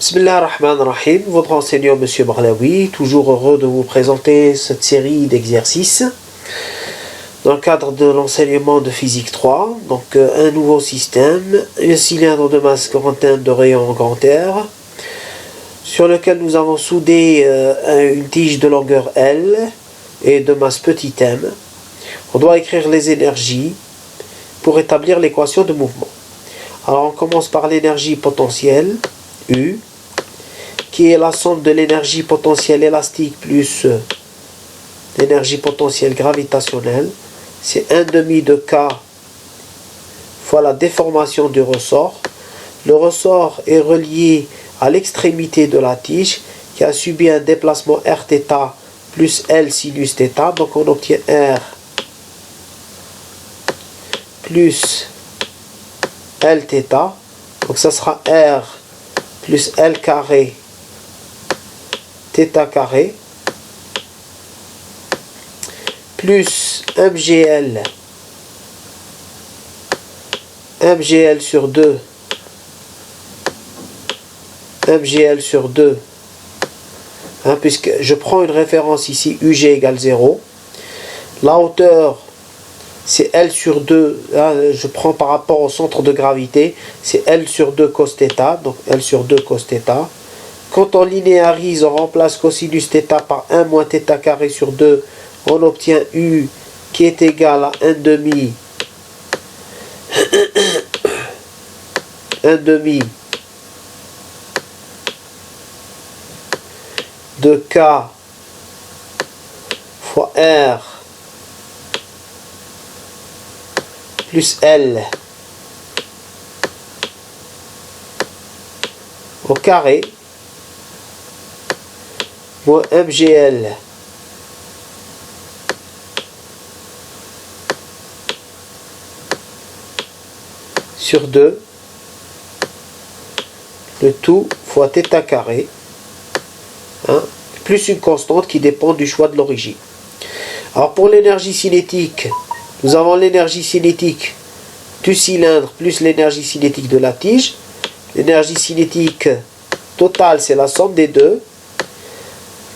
Bismillah ar-Rahman ar-Rahim, votre enseignant Monsieur Barlaoui, toujours heureux de vous présenter cette série d'exercices dans le cadre de l'enseignement de physique 3. Donc un nouveau système, un cylindre de masse grand M de rayon grand R, sur lequel nous avons soudé une tige de longueur L et de masse petit m. On doit écrire les énergies pour établir l'équation de mouvement. Alors on commence par l'énergie potentielle, U, qui est la somme de l'énergie potentielle élastique plus l'énergie potentielle gravitationnelle. C'est 1/2 de K fois la déformation du ressort. Le ressort est relié à l'extrémité de la tige qui a subi un déplacement Rθ plus L sinus θ. Donc on obtient R plus Lθ. Donc ça sera R plus L carré θ carré plus mgl sur 2 mgl sur 2 puisque je prends une référence ici UG égale 0. La hauteur c'est L sur 2, là, je prends par rapport au centre de gravité, c'est L sur 2 cos θ, donc L sur 2 cos θ. Quand on linéarise, on remplace cosinus θ par 1 moins θ carré sur 2, on obtient U qui est égal à 1/2 de K fois R plus L au carré moins mgl sur 2, le tout fois θ carré, plus une constante qui dépend du choix de l'origine. Alors pour l'énergie cinétique, nous avons l'énergie cinétique du cylindre plus l'énergie cinétique de la tige. L'énergie cinétique totale, c'est la somme des deux.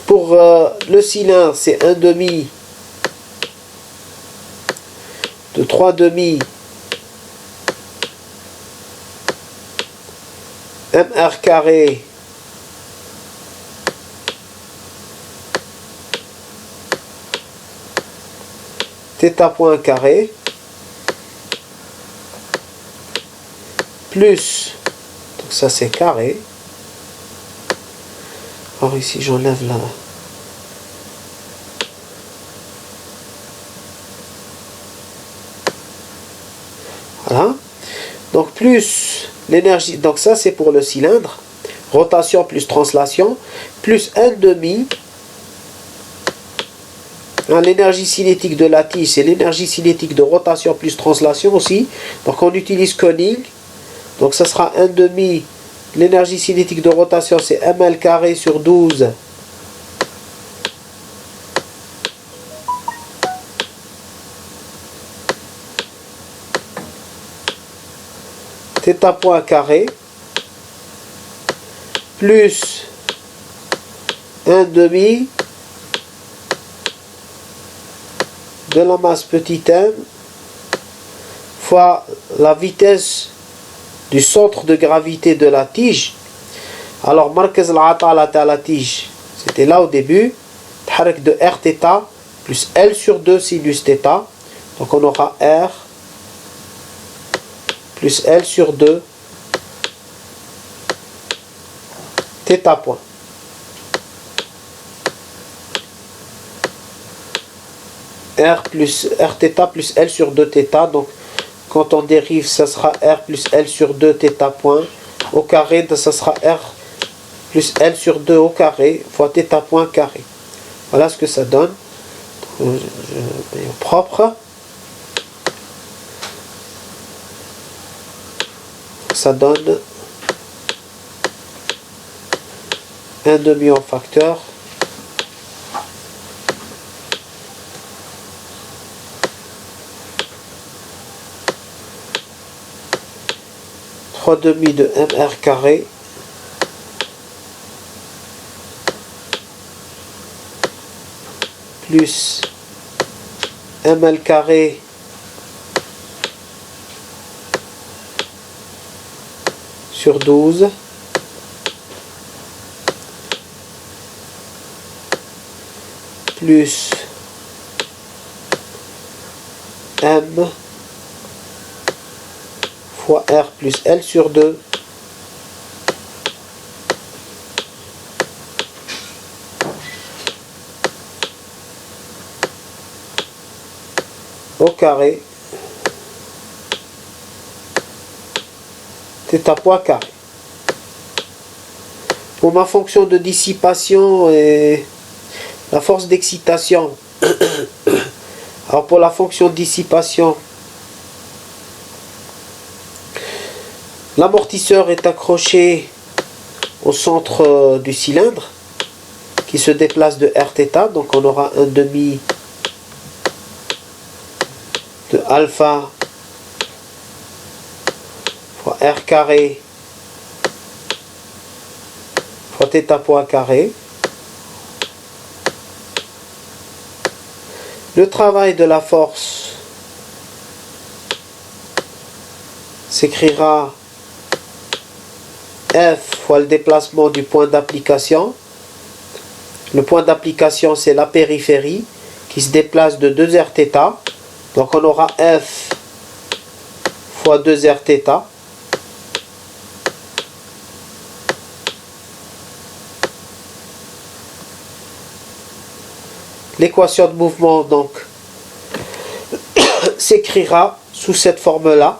Pour le cylindre, c'est 1/2 de 3/2 mr carré θ point carré plus, donc ça c'est carré. Alors ici j'enlève là. Voilà. Donc plus l'énergie, donc ça c'est pour le cylindre, rotation plus translation, plus 1/2. L'énergie cinétique de la tige, c'est l'énergie cinétique de rotation plus translation aussi. Donc on utilise Koenig. Donc ça sera 1/2. L'énergie cinétique de rotation, c'est ml carré sur 12. θ point carré plus 1/2 de la masse petit m fois la vitesse du centre de gravité de la tige. Alors markaz al-atala à la tige, c'était là au début, تحرك de Rθ plus L sur 2 sinus θ. Donc on aura R plus L sur 2 θ point. Rθ plus L sur 2 θ. Donc quand on dérive, ça sera R plus L sur 2 θ point au carré, ça sera R plus L sur 2 au carré fois θ point carré. Voilà ce que ça donne. Je mets au propre. Ça donne 1/2 en facteur. Trois demi de mr carré plus ml carré sur 12 plus m fois r plus l sur 2 au carré θ point carré. Pour ma fonction de dissipation et la force d'excitation, alors pour la fonction de dissipation, l'amortisseur est accroché au centre du cylindre qui se déplace de Rθ, donc on aura un demi de alpha fois R carré fois θ point carré. Le travail de la force s'écrira F fois le déplacement du point d'application. Le point d'application, c'est la périphérie qui se déplace de 2 Rθ. Donc on aura F fois 2 Rθ. L'équation de mouvement donc s'écrira sous cette forme-là.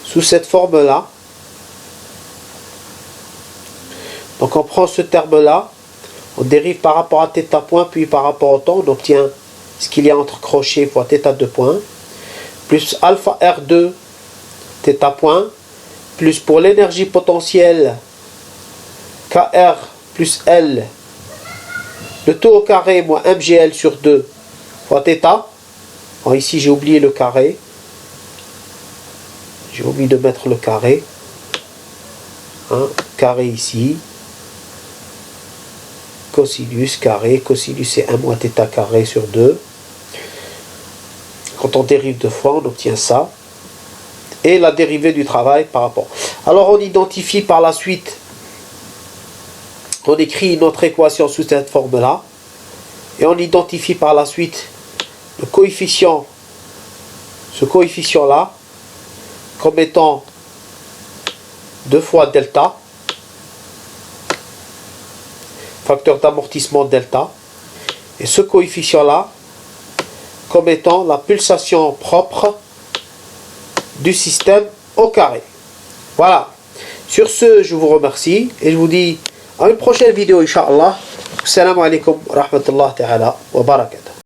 Sous cette forme-là. Donc on prend ce terme-là, on dérive par rapport à θ point, puis par rapport au temps, on obtient ce qu'il y a entre crochet fois θ2 point, plus alpha R2 θ point, plus pour l'énergie potentielle KR plus L, le tout au carré moins MGL sur 2 fois θ. Alors ici j'ai oublié le carré, j'ai oublié de mettre le carré, carré ici, cosinus carré, cosinus c'est 1 moins θ carré sur 2. Quand on dérive de fois, on obtient ça. Et la dérivée du travail par rapport. Alors on identifie par la suite, on écrit notre équation sous cette forme-là, et on identifie par la suite le coefficient, ce coefficient-là, comme étant 2 fois delta, facteur d'amortissement delta, et ce coefficient-là comme étant la pulsation propre du système au carré. Voilà. Sur ce, je vous remercie et je vous dis à une prochaine vidéo, Inch'Allah. Assalamu alaikum wa rahmatullahi ta'ala wa barakatuh.